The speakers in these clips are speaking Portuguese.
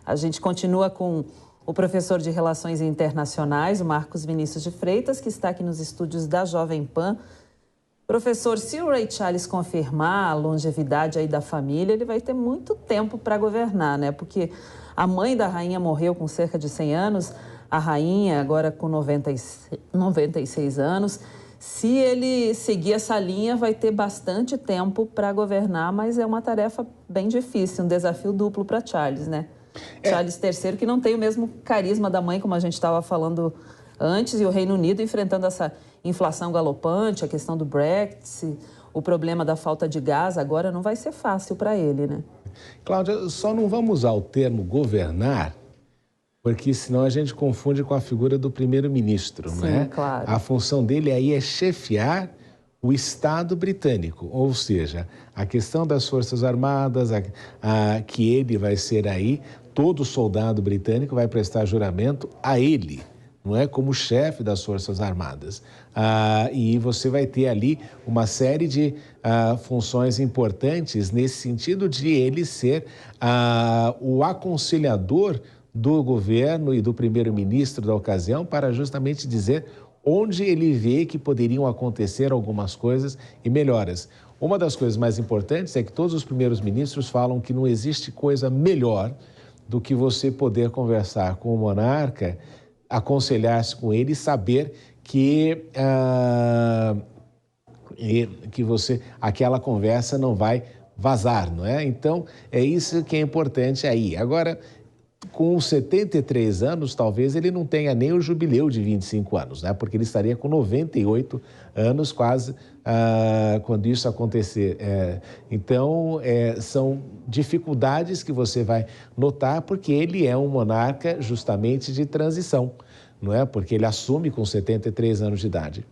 A gente continua com o professor de Relações Internacionais, o Marcos Vinícius de Freitas, que está aqui nos estúdios da Jovem Pan. Professor, se o Ray Charles confirmar a longevidade aí da família, ele vai ter muito tempo para governar, né? Porque a mãe da rainha morreu com cerca de 100 anos, a rainha agora com 96 anos. Se ele seguir essa linha, vai ter bastante tempo para governar, mas é uma tarefa bem difícil, um desafio duplo para Charles, né? Charles III, que não tem o mesmo carisma da mãe, como a gente estava falando antes, e o Reino Unido enfrentando essa inflação galopante, a questão do Brexit, o problema da falta de gás, agora não vai ser fácil para ele, né? Cláudia, só não vamos usar o termo governar, porque senão a gente confunde com a figura do primeiro-ministro, não é? Claro. A função dele aí é chefiar o Estado britânico, ou seja, a questão das Forças Armadas, que ele vai ser aí, todo soldado britânico vai prestar juramento a ele, não é? Como chefe das Forças Armadas. E você vai ter ali uma série de funções importantes nesse sentido de ele ser o aconselhador do governo e do primeiro-ministro da ocasião para justamente dizer onde ele vê que poderiam acontecer algumas coisas e melhoras. Uma das coisas mais importantes é que todos os primeiros ministros falam que não existe coisa melhor do que você poder conversar com o monarca, aconselhar-se com ele e saber que aquela conversa não vai vazar, não é? Então, é isso que é importante aí. Agora, com 73 anos, talvez ele não tenha nem o jubileu de 25 anos, né? Porque ele estaria com 98 anos quase quando isso acontecer. Então, são dificuldades que você vai notar porque ele é um monarca justamente de transição, não é? Porque ele assume com 73 anos de idade.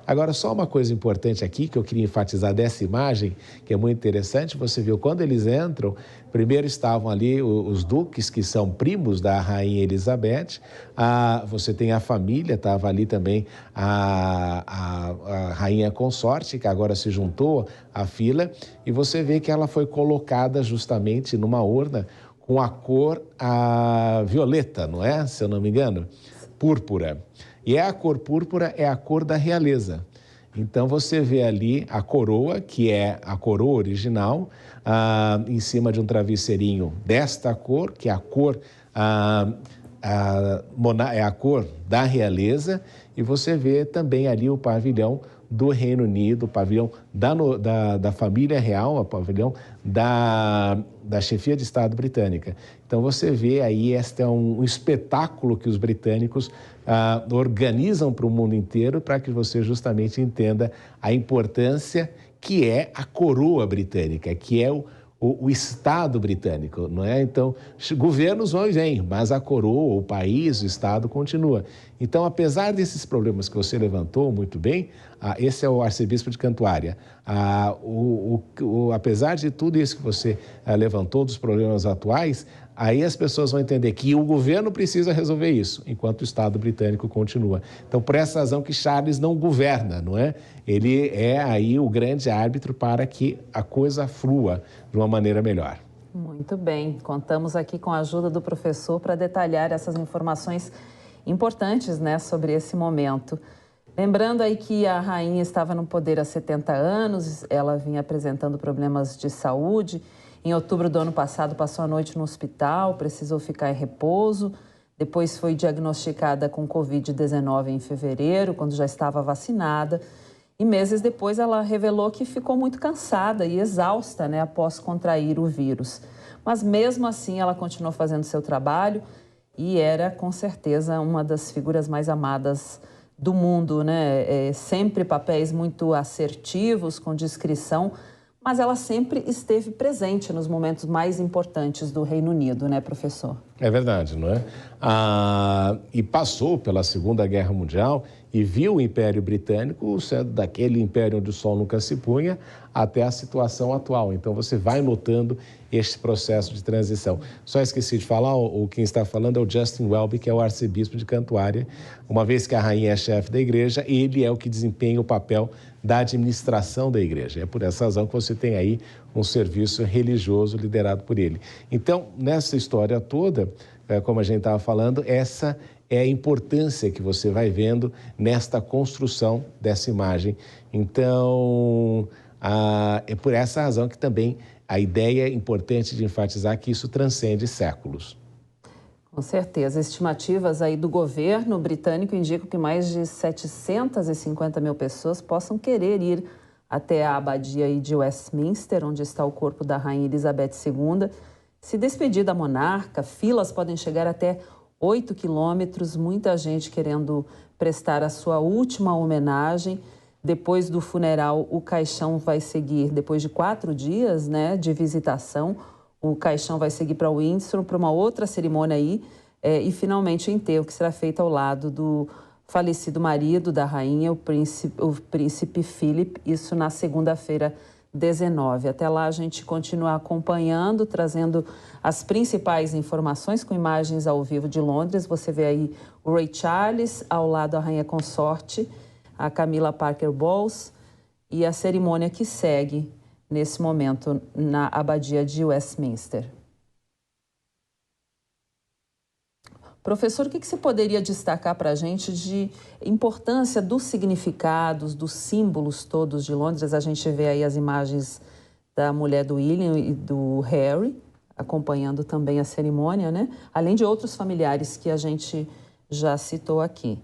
Agora, só uma coisa importante aqui que eu queria enfatizar dessa imagem, que é muito interessante, você viu quando eles entram, primeiro estavam ali os duques, que são primos da rainha Elizabeth, você tem a família, estava ali também a rainha consorte, que agora se juntou à fila, e você vê que ela foi colocada justamente numa urna com a cor violeta, não é? Se eu não me engano, púrpura. E a cor púrpura é a cor da realeza. Então, você vê ali a coroa, que é a coroa original, em cima de um travesseirinho desta cor, que é a cor, é a cor da realeza, e você vê também ali o pavilhão do Reino Unido, o pavilhão da família real, o pavilhão da chefia de Estado britânica. Então, você vê aí, este é um espetáculo que os britânicos organizam para o mundo inteiro para que você justamente entenda a importância que é a coroa britânica, que é o Estado britânico, não é? Então, governos vão e vêm, mas a coroa, o país, o Estado continua. Então, apesar desses problemas que você levantou muito bem, esse é o arcebispo de Cantuária. Apesar de tudo isso que você levantou, dos problemas atuais, aí as pessoas vão entender que o governo precisa resolver isso, enquanto o Estado britânico continua. Então, por essa razão que Charles não governa, não é? Ele é aí o grande árbitro para que a coisa flua de uma maneira melhor. Muito bem, contamos aqui com a ajuda do professor para detalhar essas informações importantes, né, sobre esse momento. Lembrando aí que a rainha estava no poder há 70 anos, ela vinha apresentando problemas de saúde. Em outubro do ano passado, passou a noite no hospital, precisou ficar em repouso. Depois foi diagnosticada com Covid-19 em fevereiro, quando já estava vacinada. E meses depois ela revelou que ficou muito cansada e exausta, né, após contrair o vírus. Mas mesmo assim ela continuou fazendo seu trabalho e era com certeza uma das figuras mais amadas do mundo, né? Sempre papéis muito assertivos, com discrição, mas ela sempre esteve presente nos momentos mais importantes do Reino Unido, né, professor? É verdade, não é? E passou pela Segunda Guerra Mundial e viu o Império Britânico sendo daquele império onde o sol nunca se punha até a situação atual. Então, você vai notando este processo de transição. Só esqueci de falar, quem está falando é o Justin Welby, que é o arcebispo de Cantuária. Uma vez que a rainha é chefe da igreja, ele é o que desempenha o papel da administração da igreja. É por essa razão que você tem aí um serviço religioso liderado por ele. Então, nessa história toda, como a gente estava falando, essa é a importância que você vai vendo nesta construção dessa imagem. Então, é por essa razão que também a ideia é importante de enfatizar que isso transcende séculos. Com certeza. Estimativas aí do governo britânico indicam que mais de 750 mil pessoas possam querer ir até a abadia aí de Westminster, onde está o corpo da Rainha Elizabeth II, se despedir da monarca. Filas podem chegar até 8 quilômetros, muita gente querendo prestar a sua última homenagem. Depois do funeral, o caixão vai seguir, depois de 4 dias, né, de visitação, o caixão vai seguir para Windsor, para uma outra cerimônia aí, e finalmente o enterro, que será feito ao lado do falecido marido da rainha, o príncipe Philip, isso na segunda-feira 19. Até lá a gente continua acompanhando, trazendo as principais informações com imagens ao vivo de Londres. Você vê aí o Ray Charles ao lado da rainha consorte, a Camilla Parker Bowles, e a cerimônia que segue nesse momento na abadia de Westminster. Professor, o que você poderia destacar para a gente de importância dos significados, dos símbolos todos de Londres? A gente vê aí as imagens da mulher do William e do Harry, acompanhando também a cerimônia, né? Além de outros familiares que a gente já citou aqui.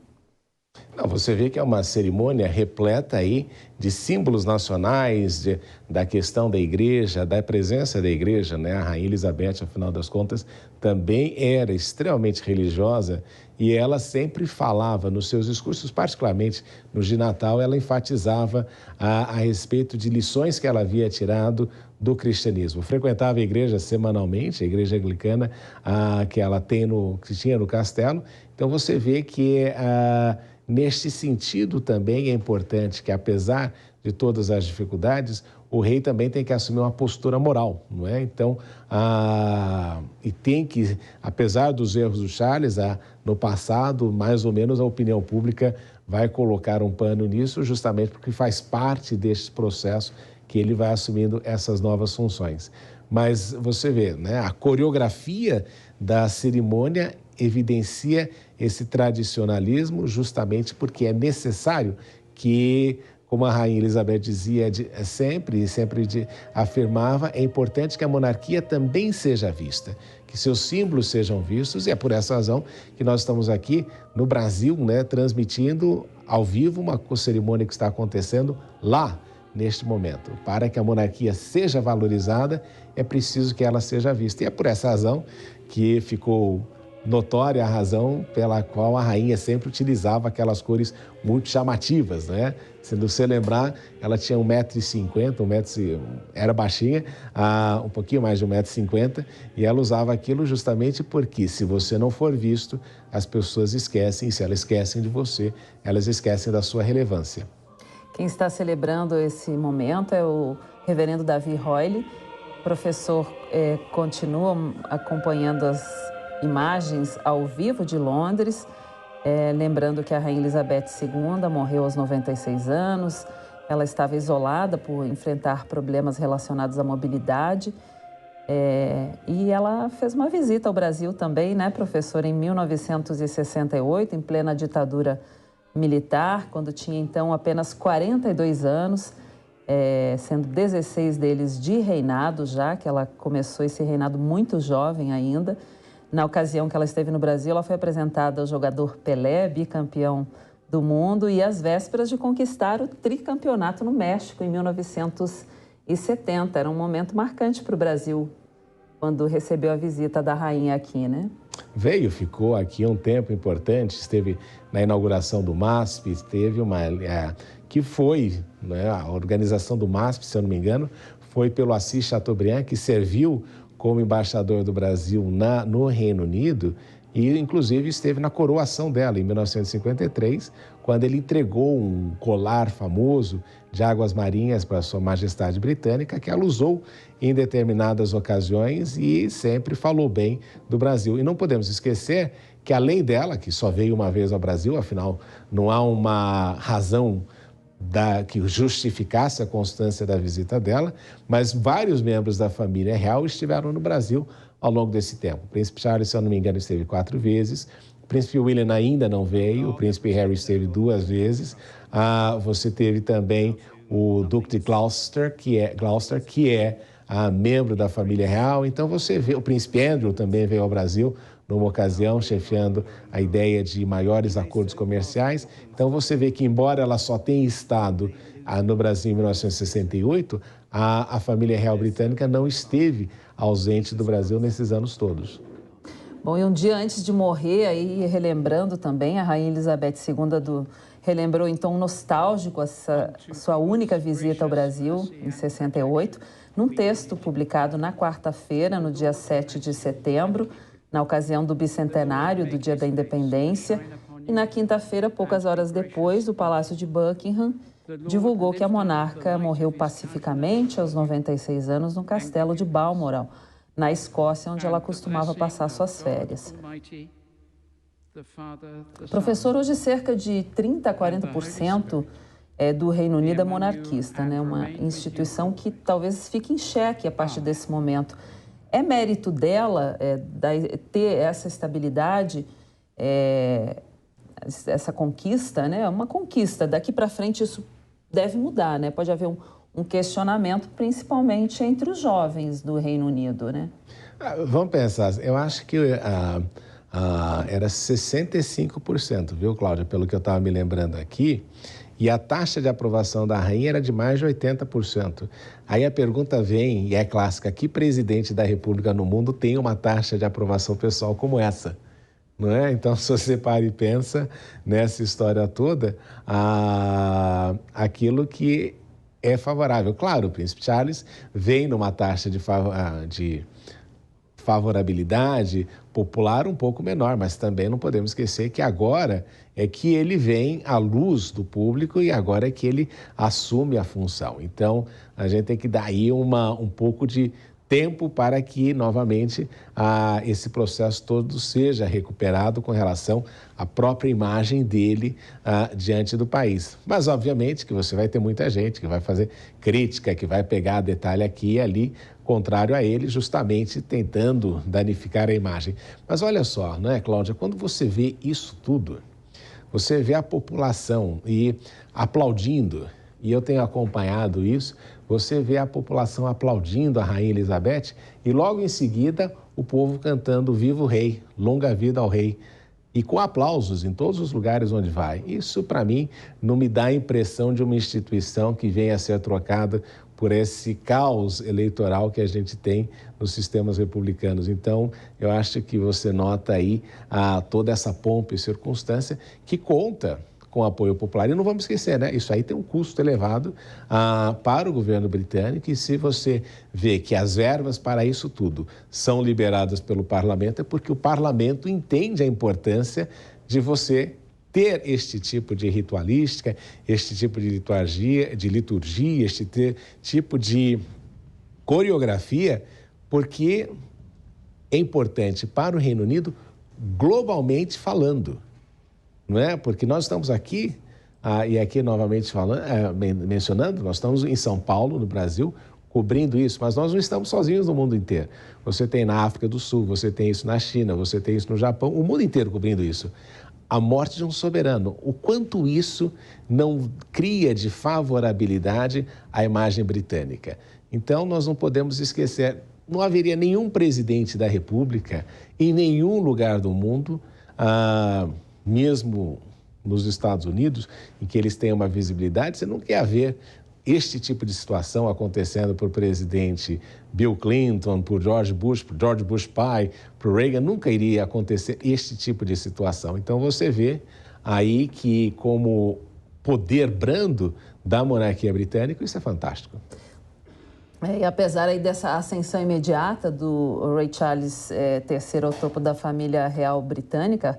Não, você vê que é uma cerimônia repleta aí de símbolos nacionais, da questão da igreja, da presença da igreja, né? A Rainha Elizabeth, afinal das contas, também era extremamente religiosa e ela sempre falava nos seus discursos, particularmente nos de Natal, ela enfatizava a respeito de lições que ela havia tirado do cristianismo. Frequentava a igreja semanalmente, a igreja anglicana que ela que tinha no castelo. Então você vê que neste sentido também é importante que, apesar de todas as dificuldades, o rei também tem que assumir uma postura moral, não é? Então, e tem que, apesar dos erros do Charles, no passado, mais ou menos a opinião pública vai colocar um pano nisso, justamente porque faz parte deste processo que ele vai assumindo essas novas funções. Mas você vê, né? A coreografia da cerimônia evidencia esse tradicionalismo justamente porque é necessário que, como a Rainha Elizabeth dizia sempre afirmava, é importante que a monarquia também seja vista, que seus símbolos sejam vistos, e é por essa razão que nós estamos aqui no Brasil, né, transmitindo ao vivo uma cerimônia que está acontecendo lá, neste momento. Para que a monarquia seja valorizada, é preciso que ela seja vista. E é por essa razão que ficou notória a razão pela qual a rainha sempre utilizava aquelas cores muito chamativas, né? Se você lembrar, ela tinha 1,50 m, era baixinha, um pouquinho mais de 1,50 m, e ela usava aquilo justamente porque, se você não for visto, as pessoas esquecem, e se elas esquecem de você, elas esquecem da sua relevância. Quem está celebrando esse momento é o reverendo Davi Royle. O professor continua acompanhando as imagens ao vivo de Londres, lembrando que a Rainha Elizabeth II morreu aos 96 anos, ela estava isolada por enfrentar problemas relacionados à mobilidade, e ela fez uma visita ao Brasil também, né, professor, em 1968, em plena ditadura militar, quando tinha então apenas 42 anos, sendo 16 deles de reinado já, que ela começou esse reinado muito jovem ainda. Na ocasião que ela esteve no Brasil, ela foi apresentada ao jogador Pelé, bicampeão do mundo, e às vésperas de conquistar o tricampeonato no México, em 1970. Era um momento marcante para o Brasil, quando recebeu a visita da rainha aqui, né? Ficou aqui um tempo importante, esteve na inauguração do MASP, teve que foi, né, a organização do MASP, se eu não me engano, foi pelo Assis Chateaubriand, que serviu como embaixador do Brasil no Reino Unido e, inclusive, esteve na coroação dela em 1953, quando ele entregou um colar famoso de águas marinhas para Sua Majestade Britânica, que ela usou em determinadas ocasiões e sempre falou bem do Brasil. E não podemos esquecer que, além dela, que só veio uma vez ao Brasil, afinal, não há uma razão que justificasse a constância da visita dela, mas vários membros da família real estiveram no Brasil ao longo desse tempo. O príncipe Charles, se eu não me engano, esteve 4 vezes, o príncipe William ainda não veio, o príncipe Harry esteve 2 vezes, você teve também o Duque de Gloucester, que é membro da família real. Então você vê, o príncipe Andrew também veio ao Brasil numa ocasião, chefiando a ideia de maiores acordos comerciais. Então você vê que, embora ela só tenha estado no Brasil em 1968, a família real britânica não esteve ausente do Brasil nesses anos todos. Bom, e um dia antes de morrer, aí relembrando também, a Rainha Elizabeth II relembrou então nostálgico essa sua única visita ao Brasil, em 68, num texto publicado na quarta-feira, no dia 7 de setembro, na ocasião do bicentenário do Dia da Independência, e na quinta-feira, poucas horas depois, o Palácio de Buckingham divulgou que a monarca morreu pacificamente aos 96 anos no castelo de Balmoral, na Escócia, onde ela costumava passar suas férias. Professor, hoje cerca de 30% a 40% do Reino Unido é monarquista, né? Uma instituição que talvez fique em xeque a partir desse momento. É mérito dela ter essa estabilidade, essa conquista, né? Uma conquista. Daqui para frente isso deve mudar, né? Pode haver um questionamento, principalmente entre os jovens do Reino Unido, né? Vamos pensar, eu acho que era 65%, viu, Cláudia, pelo que eu estava me lembrando aqui, e a taxa de aprovação da rainha era de mais de 80%. Aí a pergunta vem, e é clássica, que presidente da República no mundo tem uma taxa de aprovação pessoal como essa? Não é? Então, se você para e pensa nessa história toda, aquilo que é favorável. Claro, o príncipe Charles vem numa taxa de favorabilidade popular um pouco menor, mas também não podemos esquecer que agora é que ele vem à luz do público e agora é que ele assume a função. Então, a gente tem que dar aí um pouco de tempo para que, novamente, esse processo todo seja recuperado com relação à própria imagem dele diante do país. Mas, obviamente, que você vai ter muita gente que vai fazer crítica, que vai pegar detalhe aqui e ali, contrário a ele, justamente tentando danificar a imagem. Mas olha só, não é, Cláudia? Quando você vê isso tudo, você vê a população aplaudindo, e eu tenho acompanhado isso, você vê a população aplaudindo a Rainha Elizabeth e logo em seguida o povo cantando Viva o Rei, longa vida ao Rei, e com aplausos em todos os lugares onde vai. Isso, para mim, não me dá a impressão de uma instituição que venha a ser trocada por esse caos eleitoral que a gente tem nos sistemas republicanos. Então, eu acho que você nota aí toda essa pompa e circunstância que conta com apoio popular. E não vamos esquecer, né? Isso aí tem um custo elevado para o governo britânico, e se você vê que as verbas para isso tudo são liberadas pelo parlamento, é porque o parlamento entende a importância de você ter este tipo de ritualística, este tipo de liturgia, este tipo de coreografia, porque é importante para o Reino Unido globalmente falando, não é? Porque nós estamos aqui, e aqui novamente mencionando, nós estamos em São Paulo, no Brasil, cobrindo isso, mas nós não estamos sozinhos no mundo inteiro. Você tem na África do Sul, você tem isso na China, você tem isso no Japão, o mundo inteiro cobrindo isso. A morte de um soberano, o quanto isso não cria de favorabilidade à imagem britânica. Então, nós não podemos esquecer, não haveria nenhum presidente da República em nenhum lugar do mundo, mesmo nos Estados Unidos, em que eles têm uma visibilidade, você não quer ver este tipo de situação acontecendo por presidente Bill Clinton, por George Bush pai, por Reagan, nunca iria acontecer este tipo de situação. Então você vê aí que, como poder brando da monarquia britânica, isso é fantástico. E apesar aí dessa ascensão imediata do Rei Charles III ao topo da família real britânica,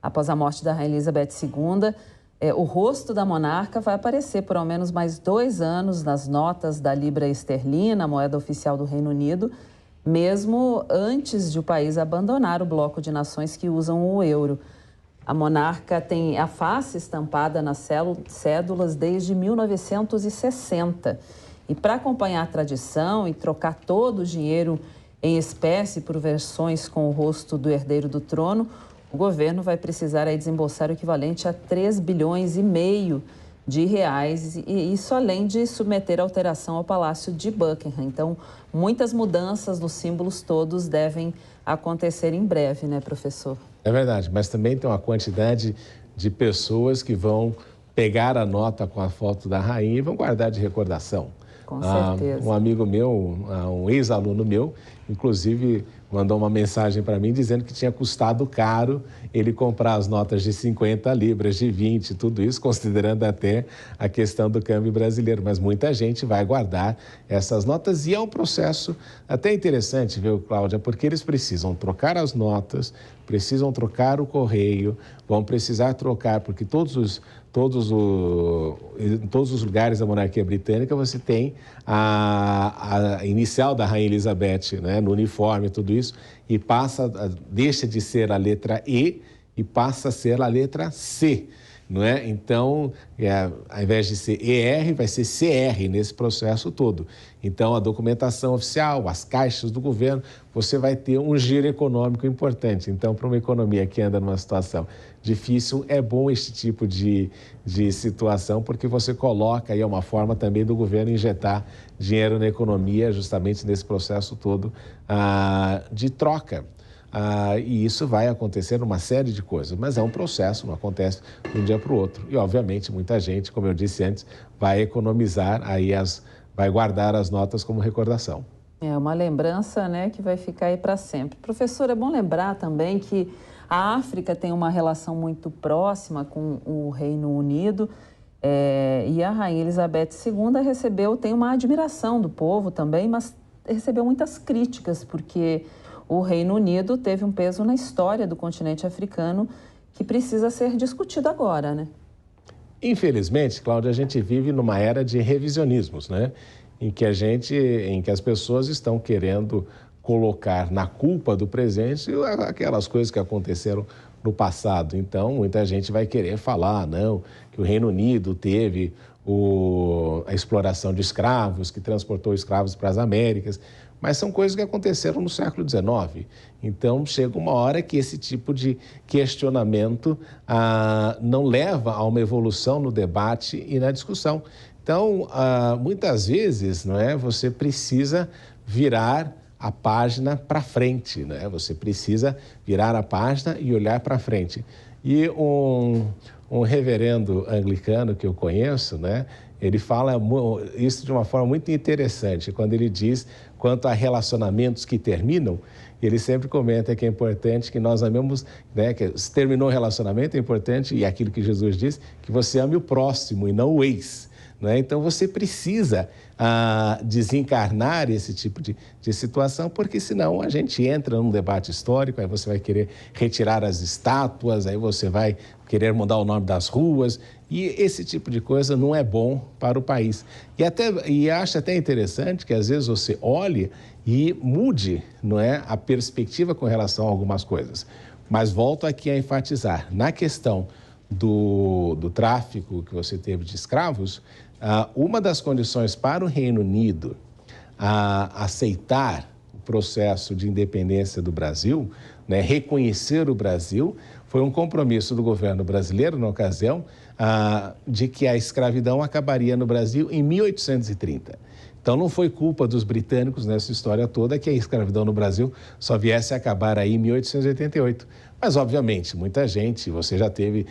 após a morte da Rainha Elizabeth II, o rosto da monarca vai aparecer por ao menos mais 2 anos nas notas da libra esterlina, moeda oficial do Reino Unido, mesmo antes de o país abandonar o bloco de nações que usam o euro. A monarca tem a face estampada nas cédulas desde 1960. E para acompanhar a tradição e trocar todo o dinheiro em espécie por versões com o rosto do herdeiro do trono, o governo vai precisar aí desembolsar o equivalente a 3,5 bilhões de reais, e isso além de submeter a alteração ao Palácio de Buckingham. Então, muitas mudanças nos símbolos todos devem acontecer em breve, né, professor? É verdade, mas também tem uma quantidade de pessoas que vão pegar a nota com a foto da rainha e vão guardar de recordação. Com certeza. Um amigo meu, um ex-aluno meu, inclusive mandou uma mensagem para mim dizendo que tinha custado caro ele comprar as notas de 50 libras, de 20, tudo isso, considerando até a questão do câmbio brasileiro. Mas muita gente vai guardar essas notas e é um processo até interessante, viu, Cláudia? Porque eles precisam trocar as notas, precisam trocar o correio, vão precisar trocar, porque em todos os lugares da monarquia britânica você tem a inicial da Rainha Elizabeth, né, no uniforme, tudo isso, e deixa de ser a letra E e passa a ser a letra C, não é? Então, ao invés de ser ER, vai ser CR nesse processo todo. Então, a documentação oficial, as caixas do governo, você vai ter um giro econômico importante. Então, para uma economia que anda numa situação difícil, é bom este tipo de situação, porque você coloca aí uma forma também do governo injetar dinheiro na economia, justamente nesse processo todo de troca. E isso vai acontecer numa série de coisas, mas é um processo, não acontece de um dia para o outro. E, obviamente, muita gente, como eu disse antes, vai economizar, vai guardar as notas como recordação. É uma lembrança, né, que vai ficar aí para sempre. Professor, é bom lembrar também que a África tem uma relação muito próxima com o Reino Unido, e a Rainha Elizabeth II tem uma admiração do povo também, mas recebeu muitas críticas, porque o Reino Unido teve um peso na história do continente africano que precisa ser discutido agora, né? Infelizmente, Cláudia, a gente vive numa era de revisionismos, né? Em que as pessoas estão querendo colocar na culpa do presente aquelas coisas que aconteceram no passado. Então, muita gente vai querer falar, não, que o Reino Unido teve a exploração de escravos, que transportou escravos para as Américas, mas são coisas que aconteceram no século XIX. Então, chega uma hora que esse tipo de questionamento não leva a uma evolução no debate e na discussão. Então, muitas vezes, não é, você precisa virar a página para frente, né? Você precisa virar a página e olhar para frente. E um reverendo anglicano que eu conheço, né? Ele fala isso de uma forma muito interessante, quando ele diz quanto a relacionamentos que terminam, ele sempre comenta que é importante que nós amemos, né, que se terminou o relacionamento, é importante, e aquilo que Jesus diz, que você ame o próximo e não o ex. Né? Então, você precisa desencarnar esse tipo de situação, porque senão a gente entra num debate histórico, aí você vai querer retirar as estátuas, aí você vai querer mudar o nome das ruas, e esse tipo de coisa não é bom para o país. E acho até interessante que às vezes você olhe e mude, não é, a perspectiva com relação a algumas coisas. Mas volto aqui a enfatizar, na questão do tráfico que você teve de escravos, uma das condições para o Reino Unido aceitar o processo de independência do Brasil, né, reconhecer o Brasil, foi um compromisso do governo brasileiro, na ocasião, de que a escravidão acabaria no Brasil em 1830. Então, não foi culpa dos britânicos nessa história toda que a escravidão no Brasil só viesse a acabar aí em 1888. Mas, obviamente, muita gente, você já teve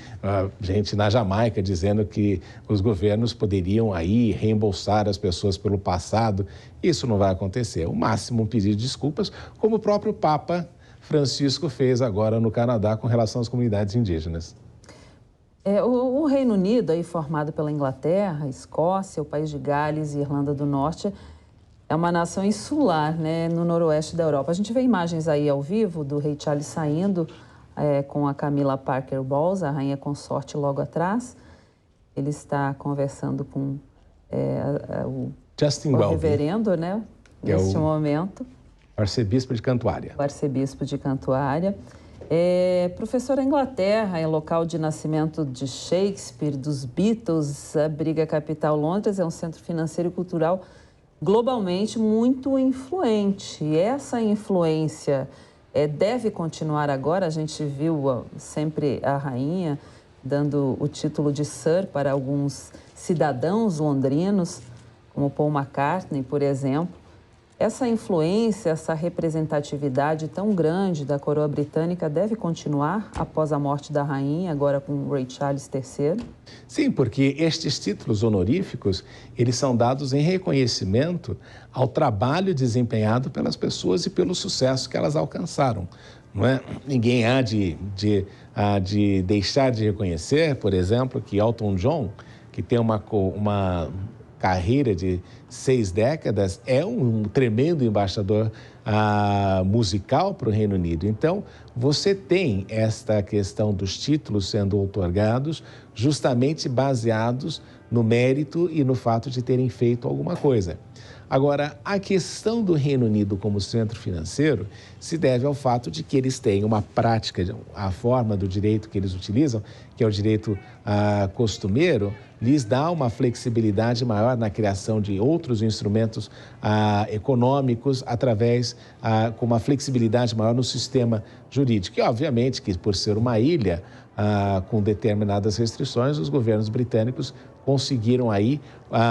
gente na Jamaica dizendo que os governos poderiam aí reembolsar as pessoas pelo passado. Isso não vai acontecer. O máximo um pedido de desculpas, como o próprio Papa Francisco fez agora no Canadá com relação às comunidades indígenas. O Reino Unido, aí formado pela Inglaterra, Escócia, o País de Gales e Irlanda do Norte, é uma nação insular, né, no noroeste da Europa. A gente vê imagens aí ao vivo do rei Charles saindo com a Camilla Parker Bowles, a rainha consorte, logo atrás. Ele está conversando com o reverendo, né, neste momento. Arcebispo de Cantuária. O arcebispo de Cantuária. Professora, a Inglaterra é local de nascimento de Shakespeare, dos Beatles, a Briga Capital Londres é um centro financeiro e cultural globalmente muito influente. E essa influência deve continuar agora. A gente viu sempre a rainha dando o título de Sir para alguns cidadãos londrinos, como Paul McCartney, por exemplo. Essa influência, essa representatividade tão grande da coroa britânica deve continuar após a morte da rainha, agora com o rei Charles III? Sim, porque estes títulos honoríficos, eles são dados em reconhecimento ao trabalho desempenhado pelas pessoas e pelo sucesso que elas alcançaram. Não é? Ninguém há de deixar de reconhecer, por exemplo, que Elton John, que tem uma carreira de 6 décadas, é um tremendo embaixador musical para o Reino Unido. Então, você tem esta questão dos títulos sendo outorgados justamente baseados no mérito e no fato de terem feito alguma coisa. Agora, a questão do Reino Unido como centro financeiro se deve ao fato de que eles têm uma prática, a forma do direito que eles utilizam, que é o direito costumeiro, lhes dá uma flexibilidade maior na criação de outros instrumentos econômicos com uma flexibilidade maior no sistema jurídico. E, obviamente, que por ser uma ilha com determinadas restrições, os governos britânicos conseguiram aí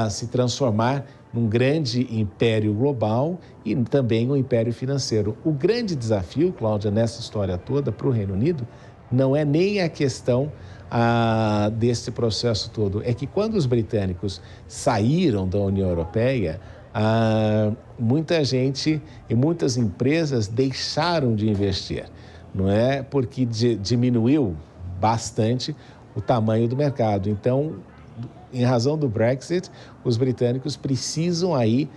se transformar num grande império global e também um império financeiro. O grande desafio, Cláudia, nessa história toda para o Reino Unido, não é nem a questão desse processo todo. É que quando os britânicos saíram da União Europeia, muita gente e muitas empresas deixaram de investir, não é? Porque diminuiu bastante o tamanho do mercado. Então, em razão do Brexit, os britânicos precisam aí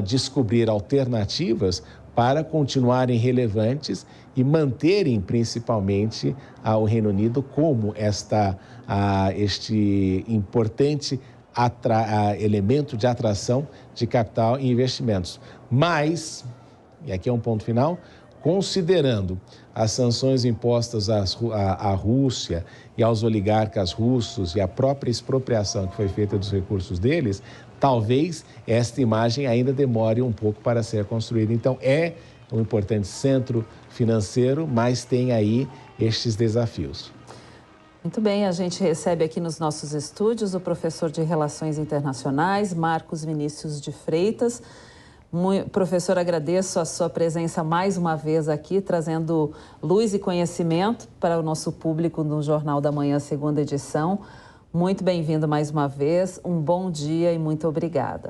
descobrir alternativas para continuarem relevantes e manterem principalmente o Reino Unido como este importante elemento de atração de capital e investimentos. Mas, e aqui é um ponto final, considerando as sanções impostas à Rússia e aos oligarcas russos e a própria expropriação que foi feita dos recursos deles, talvez esta imagem ainda demore um pouco para ser construída. Então, é um importante centro financeiro, mas tem aí estes desafios. Muito bem, a gente recebe aqui nos nossos estúdios o professor de Relações Internacionais, Marcos Vinícius de Freitas. Professor, agradeço a sua presença mais uma vez aqui, trazendo luz e conhecimento para o nosso público no Jornal da Manhã, segunda edição. Muito bem-vindo mais uma vez, um bom dia e muito obrigada.